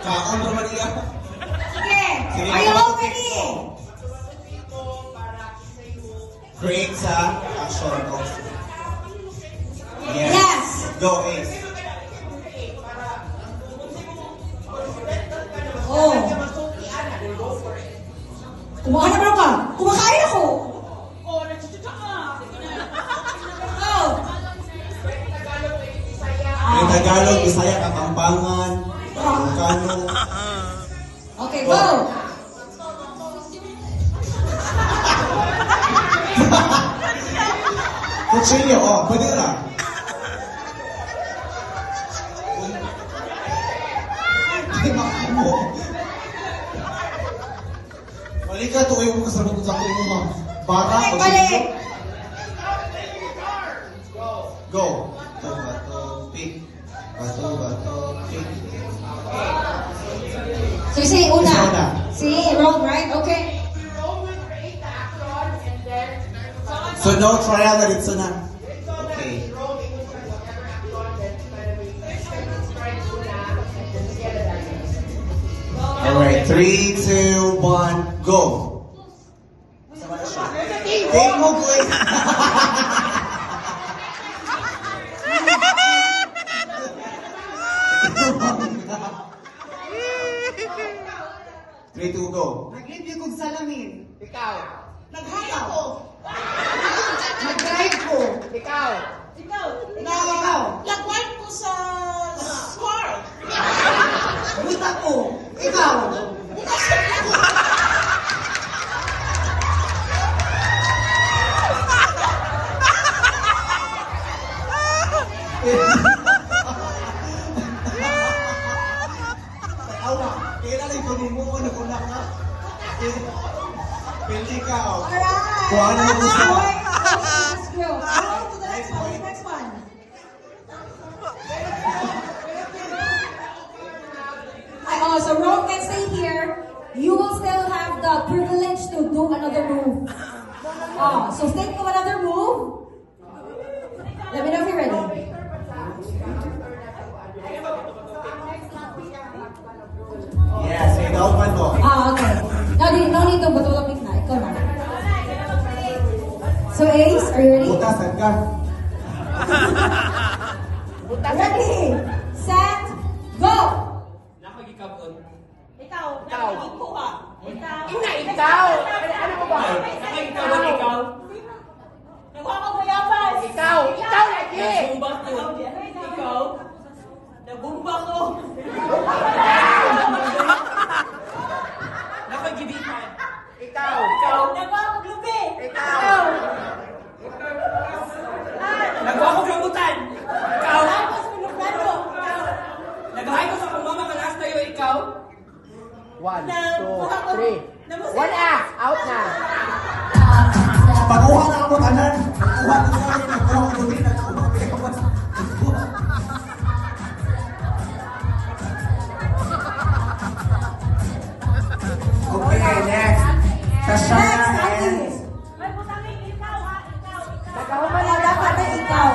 Kaon naman niya. Sige. Sige, Are you ako. all ready? Create sa action. Go. Yes. Go, Ace. Oh. Kumakain na ka? Kumakain ako. Oh. May Tagalog, Bisaya, Kapampangan, Ilocano. Okay, go. Kutsilyo, oh, pwede na. Hindi makamo. Mali ka, tuloy mo kasabot sa tuloy mo, ma'am. Bara, Balik, o balik. Go. Bato, bato, pick. Bato, bato, pick. So you say una. Isa una. See, roll, right? Okay. So no trial na dito na. Okay. Alright, 3, 2, 1, go. Take mo, boy. Three, two, go. Nag-review kong salamin. Ikaw. Naghaya ko. Nag-drive ko. Ikaw. Ikaw. Ikaw. Lagwan ko sa square. Buta ko. Ikaw. Awa, kailan ay pag-imuha na kuna ka? Pili ka, oh. Alright. Kuha na mo gusto mo. Alright. Let's go. Go to the next one. The next one. Oh, so Ron can stay here. You will still have the privilege to do another move. Oh, so think of another move. Let me know if you're ready. Yes, ikaw pa to. Okay. No need to butulog na. Ikaw na. So Ace, are you ready? Butasan ka. Ready, set, go! Nakagikabot. Ikaw. Ikaw. Ikaw ka. Ikaw. Ikaw. Ano mo ba? Nakikabot ikaw. Nakuha ko mayabas. Ikaw. Ikaw lagi. Nabumba ko. Ikaw. Nabumba ko. Nakagibitan. Ikaw. Ikaw. Nakuha ko lubi. Ikaw. Nagawa ko rambutan. Ikaw. Tapos pinuplano. Nagahay ko sa kung mama manas tayo, ikaw. 1, 2, 3. 1 out na. Pagkuha na ako tanan. Pagkuha ko sa akin. Pagkuha ko doon. Nagkuha ko. Okay, next. Tashana and... May butangin ikaw ha. Ikaw. Nagkahuman na dapat na ikaw.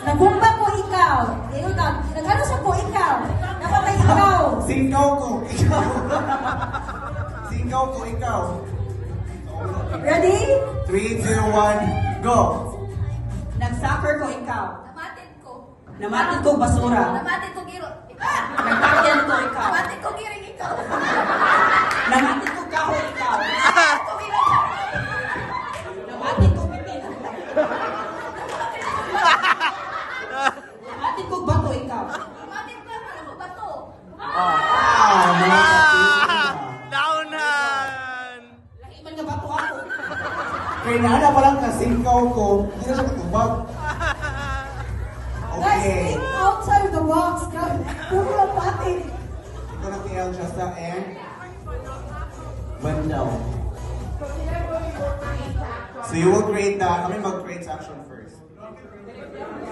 Nagumba ko ikaw. Nagano sa po ikaw. Dapat na ikaw. Singaw ko. Ikaw. Singaw ko, ikaw. Ready? 3, 2, 1, go. Nag-soccer ko ikaw. Namatin ko. Namatin ko basura. Namatin ko giro. Nagtakyan ko ikaw. Namatin ko giring ikaw. Namatin ko kahoy ikaw. Namatin ko giring ikaw. Namatin ko pitin. Namatin ko bato ikaw. Namatin ko ano mo ba to? Ah, mga kapatid. Downan. Lahi man nga bato ako. Kaya naana pa lang kasingkaw ko. Hindi na siya katubag. Guys, Okay. think outside of the box. Puro lang patin. Ito na kay Aljasta and... Bandaw. So you will create that. Kami mag-create sa action first.